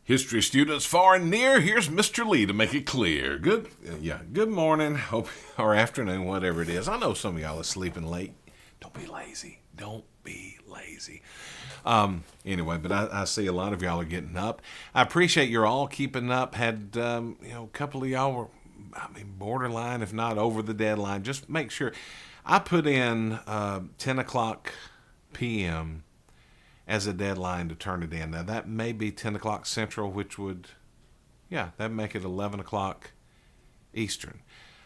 History students far and near, here's Mr. Lee to make it clear. Good morning, hope, or afternoon, whatever it is. I know some of y'all are sleeping late. Don't be lazy. Don't be lazy. Anyway, but I see a lot of y'all are getting up. I appreciate you're all keeping up. Had, a couple of y'all were, borderline, if not over the deadline. Just make sure. I put in 10 o'clock p.m. as a deadline to turn it in. Now, that may be 10 o'clock Central, which would, that'd make it 11 o'clock Eastern.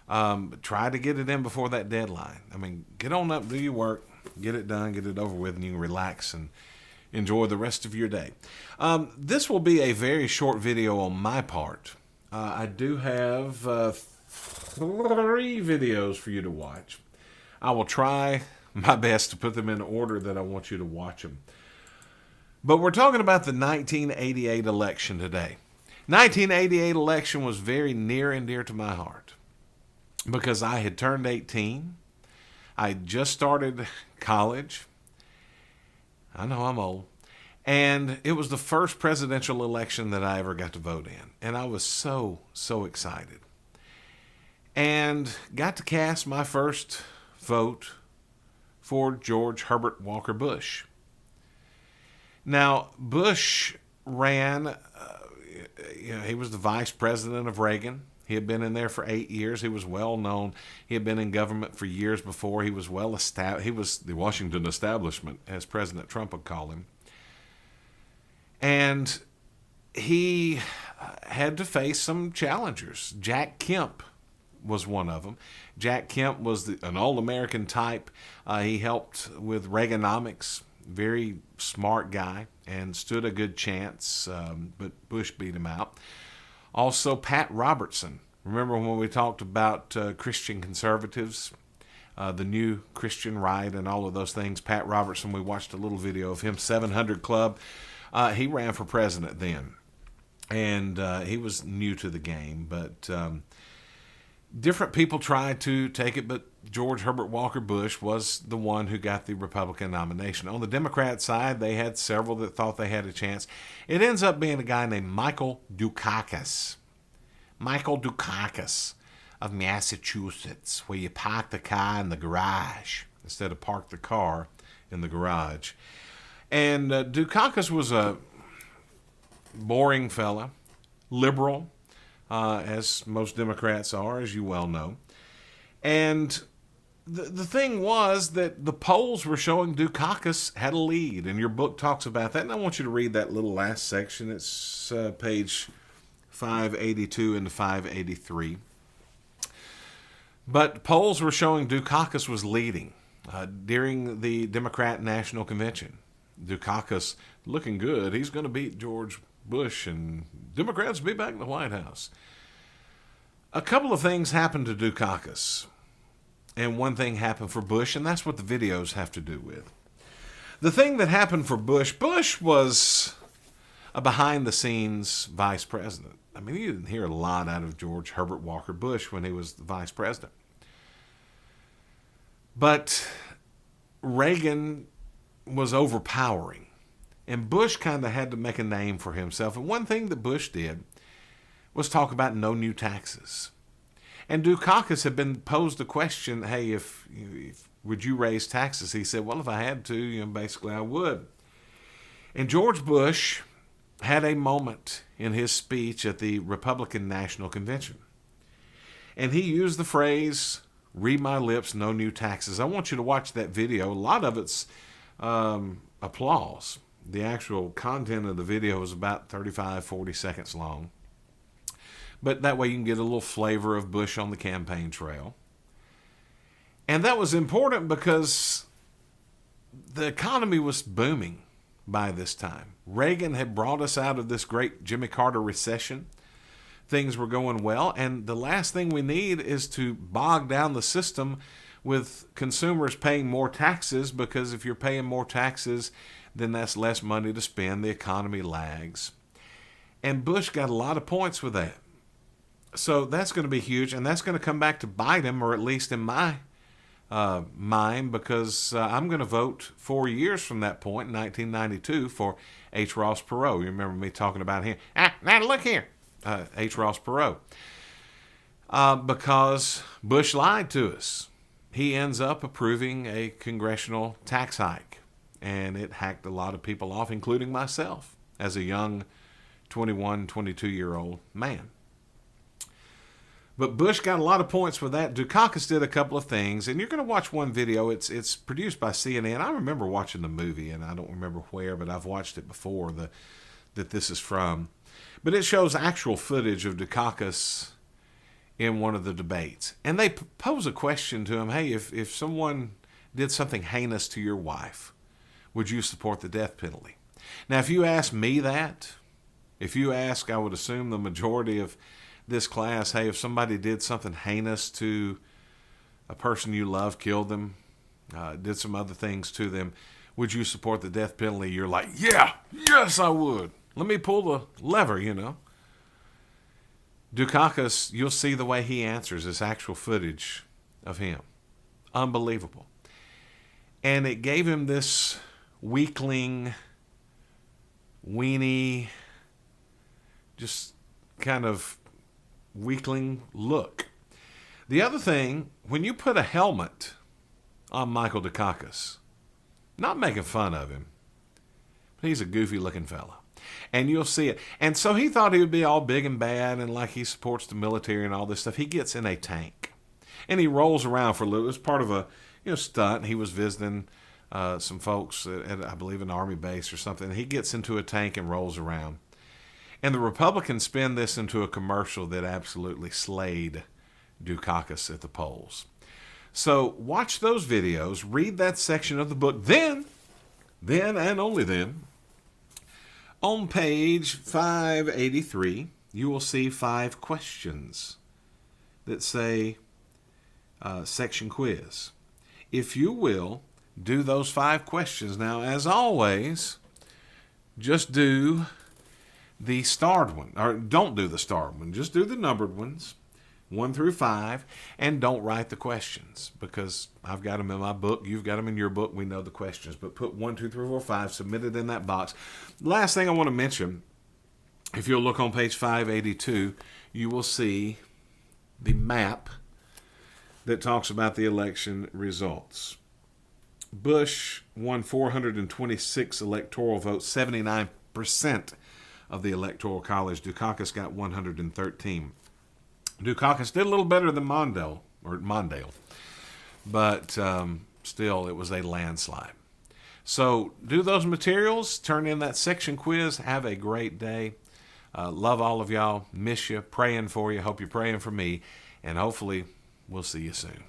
But try to get it in before that deadline. Get on up, do your work, get it done, get it over with, and you can relax and enjoy the rest of your day. This will be a very short video on my part. I do have 3 videos for you to watch. I will try my best to put them in the order that I want you to watch them. But we're talking about the 1988 election today. 1988 election was very near and dear to my heart because I had turned 18. I had just started college. I know I'm old. And it was the first presidential election that I ever got to vote in. And I was so excited. And got to cast my first vote for George Herbert Walker Bush. Now, Bush ran, he was the vice president of Reagan. He had been in there for 8 years. He was well known. He had been in government for years before. He was well established. He was the Washington establishment, as President Trump would call him. And he had to face some challengers. Jack Kemp was one of them. Jack Kemp was an all-American type. He helped with Reaganomics. Very smart guy and stood a good chance, but Bush beat him out. Also, Pat Robertson. Remember when we talked about Christian conservatives, the new Christian right and all of those things? Pat Robertson, we watched a little video of him, 700 Club. He ran for president then, and he was new to the game, but different people tried to take it, but George Herbert Walker Bush was the one who got the Republican nomination. On the Democrat side, they had several that thought they had a chance. It ends up being a guy named Michael Dukakis. Michael Dukakis of Massachusetts, where you park the car in the garage instead of park the car in the garage. And Dukakis was a boring fella, liberal, as most Democrats are, as you well know. And the thing was that the polls were showing Dukakis had a lead, and your book talks about that. And I want you to read that little last section. It's page 582 into 583. But polls were showing Dukakis was leading during the Democrat National Convention. Dukakis looking good. He's going to beat George Bush, and Democrats will be back in the White House. A couple of things happened to Dukakis, and one thing happened for Bush, and that's what the videos have to do with. The thing that happened for Bush was a behind-the-scenes vice president. You didn't hear a lot out of George Herbert Walker Bush when he was the vice president. But Reagan was overpowering, and Bush kind of had to make a name for himself. And one thing that Bush did was talk about no new taxes. And Dukakis had been posed the question, hey, if would you raise taxes? He said, well, if I had to, basically I would. And George Bush had a moment in his speech at the Republican National Convention. And he used the phrase, read my lips, no new taxes. I want you to watch that video. A lot of it's applause. The actual content of the video is about 35, 40 seconds long. But that way you can get a little flavor of Bush on the campaign trail. And that was important because the economy was booming by this time. Reagan had brought us out of this great Jimmy Carter recession. Things were going well, and the last thing we need is to bog down the system with consumers paying more taxes, because if you're paying more taxes, then that's less money to spend. The economy lags. And Bush got a lot of points with that. So that's going to be huge, and that's going to come back to bite him, or at least in my mind, because I'm going to vote 4 years from that point, in 1992, for H. Ross Perot. You remember me talking about him? Now look here, H. Ross Perot. Because Bush lied to us. He ends up approving a congressional tax hike, and it hacked a lot of people off, including myself, as a young 21, 22-year-old man. But Bush got a lot of points for that. Dukakis did a couple of things, and you're going to watch one video. It's produced by CNN. I remember watching the movie, and I don't remember where, but I've watched it before that this is from. But it shows actual footage of Dukakis in one of the debates. And they pose a question to him, hey, if someone did something heinous to your wife, would you support the death penalty? Now, if you ask me that, if you ask, I would assume the majority of this class, hey, if somebody did something heinous to a person you love, killed them, did some other things to them, would you support the death penalty? You're like, yeah, yes, I would. Let me pull the lever, Dukakis, you'll see the way he answers, this actual footage of him. Unbelievable. And it gave him this weakling, weenie, just kind of weakling look. The other thing, when you put a helmet on Michael Dukakis, not making fun of him, but he's a goofy looking fella, and you'll see it. And so he thought he would be all big and bad and like he supports the military and all this stuff. He gets in a tank and he rolls around for a little. It was part of a stunt. He was visiting some folks at, I believe, an army base or something. He gets into a tank and rolls around. And the Republicans spin this into a commercial that absolutely slayed Dukakis at the polls. So watch those videos, read that section of the book. Then and only then, on page 583, you will see 5 questions that say section quiz. If you will, do those 5 questions. Now, as always, just do the starred one, or don't do the starred one. Just do the numbered ones, 1 through 5, and don't write the questions because I've got them in my book. You've got them in your book. We know the questions, but put 1, 2, 3, 4, 5, submit it in that box. Last thing I want to mention, if you'll look on page 582, you will see the map that talks about the election results. Bush won 426 electoral votes, 79% of the Electoral College. Dukakis got 113. Dukakis did a little better than Mondale, but still it was a landslide. So do those materials, turn in that section quiz, have a great day. Love all of y'all, miss you, praying for you, hope you're praying for me, and hopefully we'll see you soon.